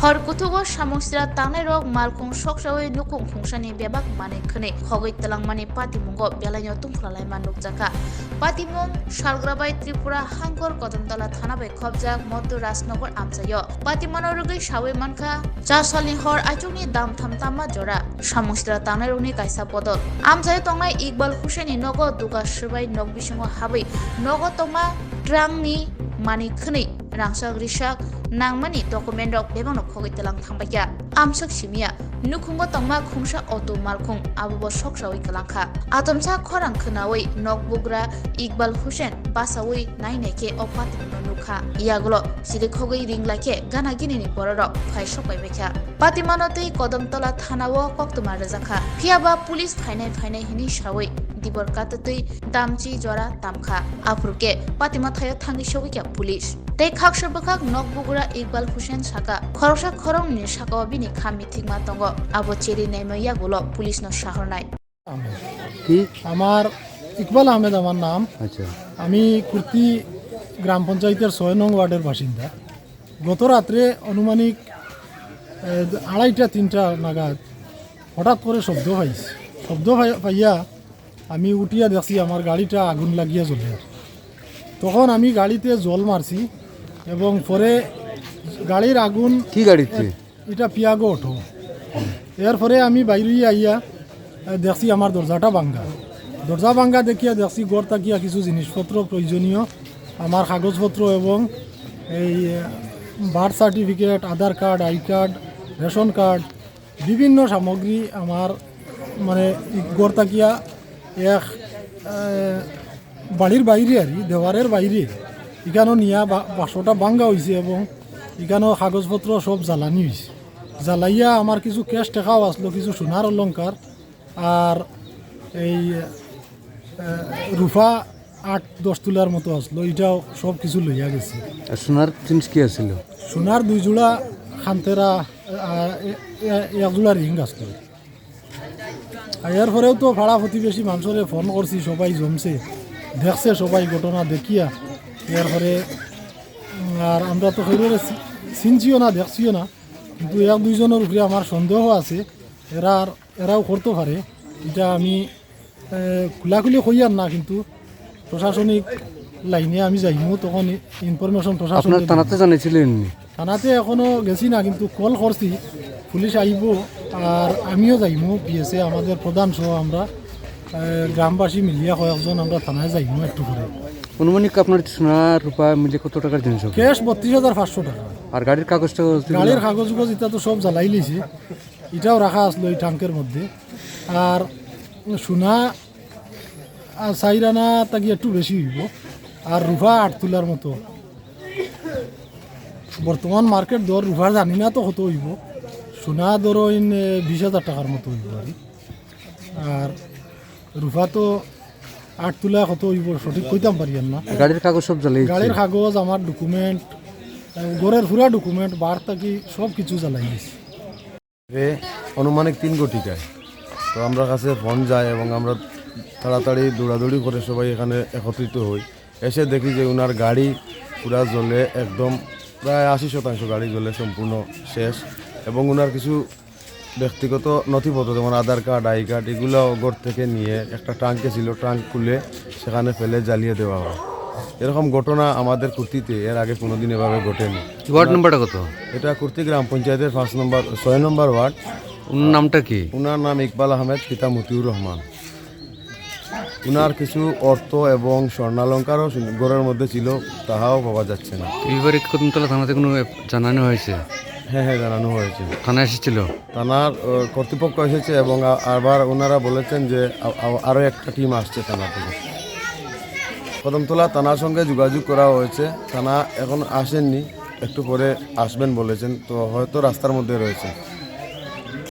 hor kutugo samongsira tangnai rok malkhung soksawai nukung khungsani bebak mane khne khogoi telangmani patimungo belanyo tungfralai manukjaka patimung salgrabai tripura hangkor kodamtala thana bai khobjak moddo rajnagar amsayo patimano rogoi sawai mankha jasalni hor achungni dam thamtama jora samongsira tangnai rokni kaisa bodol amsayo tongnai Iqbal Hussaini nogo duga sirbai nog bisingo habai nogo tongma trangni mani khne rangsak risak nangmani document rok bebangno khogoi telang thangbaiya amsak simia nukhungo tongma khungsa auto malkhung abubo soksawai kalangkha atomsa khorang khnawi nokbugra Iqbal Hussain basawi naineke opatimno nukha iyagulo sidi khogoi ringlake gana ginini bororok phaisok baibekha patimanotei kodamtala thanao koktuma rajakha phiaba police phainai hini sawai dibor katatui damchi jora tamkha apruke patima thayo thangi sogikya police tei khaksa bakhak nokbugra Iqbal Hussain saka khoroksa khorong ni saka bini khami thikma tongo abo cheri naimaya gulo police no shahornai কি আমার ইকবাল আহমেদ আমার নাম। আচ্ছা আমি কুর্তি গ্রাম পঞ্চায়েতের ৬ নং ওয়ার্ডের বাসিন্দা। গত রাত্রে আনুমানিক ২:৩০ নাগাদ হঠাৎ করে শব্দ পাইয়া আমি উঠিয়া দেখছি আমার গাড়িটা আগুন লাগিয়া জ্বলে। তখন আমি গাড়িতে জল মারছি এবং পরে গাড়ির আগুন কি গাড়িতে? এটা পিয়াগো অটো। এরপরে আমি বাইরে আইয়া দেখছি আমার দরজা ভাঙ্গা দেখিয়া দেখছি গড় তাকিয়া কিছু জিনিসপত্র প্রয়োজনীয় আমার কাগজপত্র এবং এই birth certificate, Aadhaar card, I card, ration card বিভিন্ন সামগ্রী আমার মানে গড় তাকিয়া এক বাড়ির বাইরে আর কি দেওয়ারের বাইরে এখানেও নিয়া বাসটা ভাঙ্গা হয়েছে এবং এখানেও কাগজপত্র সব জ্বালানি হয়েছে। জ্বালাইয়া আমার কিছু ক্যাশ টাকাও আসলো, কিছু সোনার অলঙ্কার আর এই রুফা ৮-১০ তোলার মতো আসলো, এটাও সব কিছু লইয়া গেছে। আর সোনার জিনিস কি আছিল? সোনার 2 জোড়া খান্তেরা এক জোড়া রিং আসলো। এর পরেও তো ভাড়া প্রতিবেশী মানুষরে ফোন করছি, সবাই জমছে দেখছে, সবাই ঘটনা দেখিয়া এরপরে আর আমরা তো সেইভাবে চিনছিও না দেখছিও না, কিন্তু 1-2 জনের উপরে আমার সন্দেহ আছে এরাও করতে পারে। এটা আমি খোলাখুলি কইয়ার না, কিন্তু প্রশাসনিক লাইনে আমি যাইমু তখন ইনফরমেশন প্রশাসন আপনার থানাতে জানাইছিলেন? থানাতে এখনো গেছি না, কিন্তু কল করছি পুলিশ আইব আর আমিও যাইমু পিএসএ আমাদের প্রধান সহ আমরা গ্রামবাসী মিলিয়া কয়েকজন আমরা থানায় যাইমু একটু করে। অনুমানিক আপনার সোনা রূপা মিলে কত টাকার জিনিস হবে? ক্যাশ 32,500 টাকা। আর গাড়ির কাগজটা? গাড়ির কাগজ এটা তো সব জ্বালাই লিছে, এটাও রাখা আসলো এই ট্যাঙ্কের মধ্যে। আর সোনা 4 আনা তাকি একটু বেশি হইব আর রুফা 8 তোলার মতো। বর্তমান মার্কেট দর রুফার জানি না তো কত হইব, সোনা ধরো 20,000 টাকার মতো হইব আর রুফা তো 8 তোলা কত হইব সঠিক কইতাম পারি না। গাড়ির কাগজ সব জ্বালাই? গাড়ির কাগজ, আমার ডকুমেন্ট, ঘরের পুরা ডকুমেন্ট বার থাকি সব কিছু জ্বালাই গেছে। অনুমানিক 3 কোটিকায় তো আমরা কাছে ফোন যায় এবং আমরা তাড়াতাড়ি দৌড়াদৌড়ি করে সবাই এখানে একত্রিত হই। এসে দেখি যে ওনার গাড়ি পুরা জ্বলে, একদম প্রায় 80% গাড়ি জ্বলে সম্পূর্ণ শেষ এবং ওনার কিছু ব্যক্তিগত নথিপত্র যেমন আধার কার্ড, আই কার্ড এগুলো ঘর থেকে নিয়ে একটা ট্রাঙ্কে ছিল, ট্রাঙ্ক খুলে সেখানে ফেলে জ্বালিয়ে দেওয়া হয়। এরকম ঘটনা আমাদের কুর্তিতে এর আগে কোনোদিন এভাবে ঘটেনি। ওয়ার্ড নাম্বারটা কত? এটা কুর্তি গ্রাম পঞ্চায়েতের 6 নম্বর ওয়ার্ড। ওনার নামটা কি? ওনার নাম ইকবাল আহমেদ, পিতা মতিউর রহমান। ওনার কিছু অর্থ এবং স্বর্ণালঙ্কারও ঘরের মধ্যে ছিল, তাহাও পাওয়া যাচ্ছে না। এই ব্যাপারে কদমতলা থানাতে কোনো জানানো হয়েছে? হ্যাঁ জানানো হয়েছে। থানায় এসেছিল? থানার কর্তৃপক্ষ এসেছে এবং আবার ওনারা বলেছেন যে আরও একটা টিম আসছে থানা থেকে। কদমতলা থানার সঙ্গে যোগাযোগ করা হয়েছে, থানা এখন আসেননি, একটু পরে আসবেন বলেছেন, তো হয়তো রাস্তার মধ্যে রয়েছে।